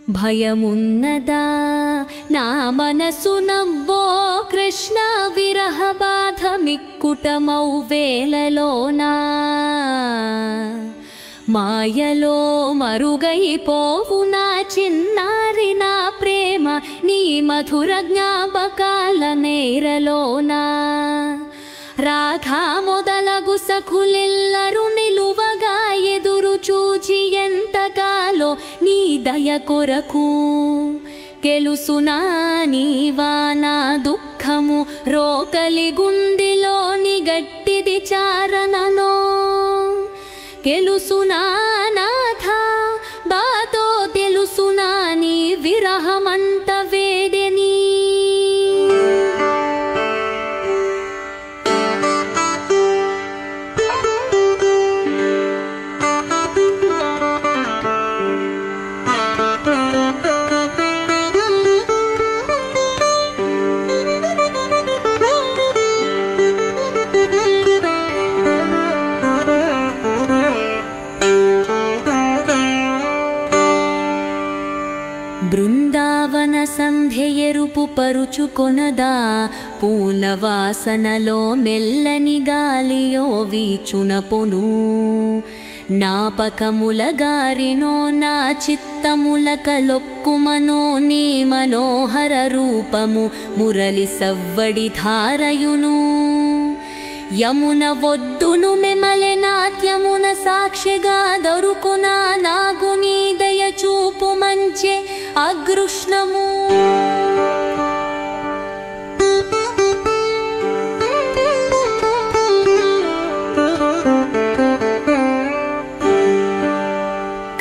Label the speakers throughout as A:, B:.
A: భయమున్నదా నా మనసునవ్వో కృష్ణ విరహ బాధ మిక్కుటమౌ వేళలోనా మాయలో మరుగైపోవు నా చిన్నారి నా ప్రేమ నీ మధుర జ్ఞాపకాల నేరలోనా రాధా మొదలగు సఖులెల్లరూ నిలువగా ఎదురు చూచి ఎంతగాలో నీ దయ కొరకు గెలుసునా నీవా నా దుఃఖము రోకలి గుండెలోని గట్టిది చారణనో గెలుసునా నాథా బాతో తెలుసునా నీ విరహమంత వేదెని బృందావన సంధ్యెరుపు పరుచుకొనదా పూలవాసనలో మెల్లని గాలియో వీచునపును నాపకముల గారినో నా చిత్తముల కలొక్కుమనో నీ మనోహర రూపము మురళి సవ్వడి ధారయును యమున ఒడ్డును మెమలె నాట్యమున సాక్షిగా దొరుకునా నాగు నీ దయ చూపు మంచె అగృష్ణము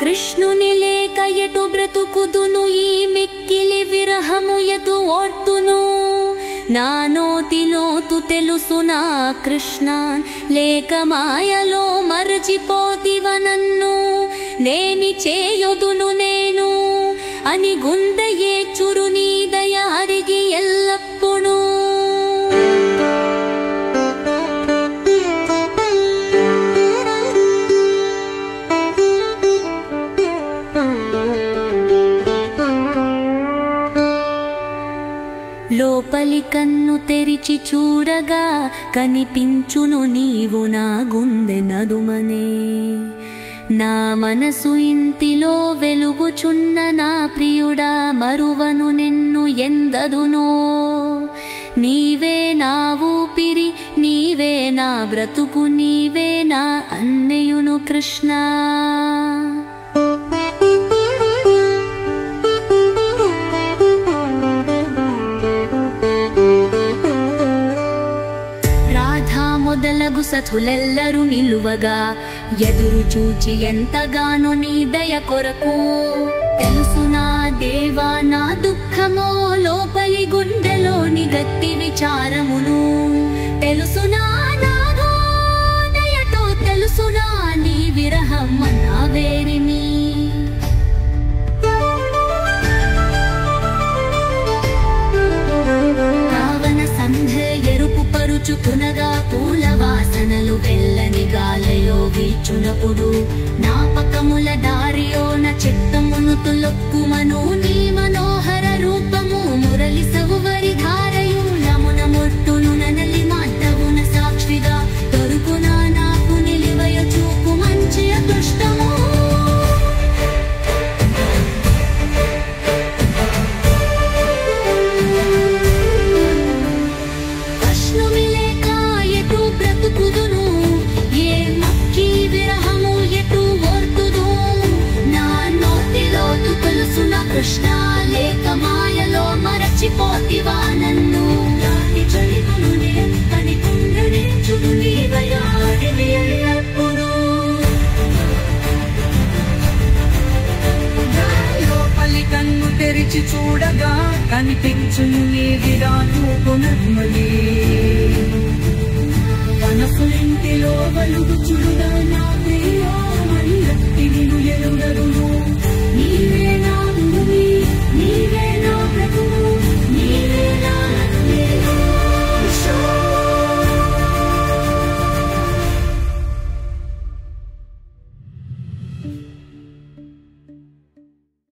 A: కృష్ణుని లేక ఎటు బ్రతుకుదును ఈ మిక్కిలి విరహము ఎటు ఓర్తును నా నోటిలోతు తెలుసునా కృష్ణ లేక మాయలో మరచిపోతివ నన్ను నేని చేయుదును నేను అని గుండె చురు నీ దయ అరిగి ఎల్లప్పుడూ లోపలి కన్ను తెరిచి చూడగా కనిపించును నీవు నా గుండె నదుమనే నా మనసు ఇంటిలో వెలుగుచున్న నా ప్రియుడా మరువను నిన్ను ఎందదునో నీవే నా ఊపిరి నీవే నా బ్రతుకు నీవే నా అన్నయును కృష్ణ మొదలగు సతులెల్లరూ నిలువగా ఎదురు చూచి ఎంతగానో నీ దయ కొరకు తెలుసునా దేవా నా దుఃఖమో లోపలి గుండెలోని గట్టి విచారమును తెలుసునా నాదో దయతో తెలుసునా నీ విరహం నా వేరిని పరుచుకునగా పూల వాసనలు వెళ్ళని గాలయో వీచునప్పుడు నాపకముల దారియోన చిత్తమును తులొక్కుమను నీ మనోహర రూపము మురళి సవువరి ధారయు యమున మొట్టును ననలి మాధవున సాక్షిగా దొరుకునా నాకు నిలివయ చూపు మంచి అదృష్టము కృష్ణ లేక మాయలో మరచిపోతివా నన్ను నాటి చలితును కని కుండనే చుడు నీవయాడివి ఎల్లప్పుడు లోపలి కన్ను తెరిచి చూడగా కనిపించును నీ విరాటూపు నర్మలి మనసులింటిలో వలుగు చుడుగా నా ప్రియో మళ్ళీ నిన్ను ఎరుగరును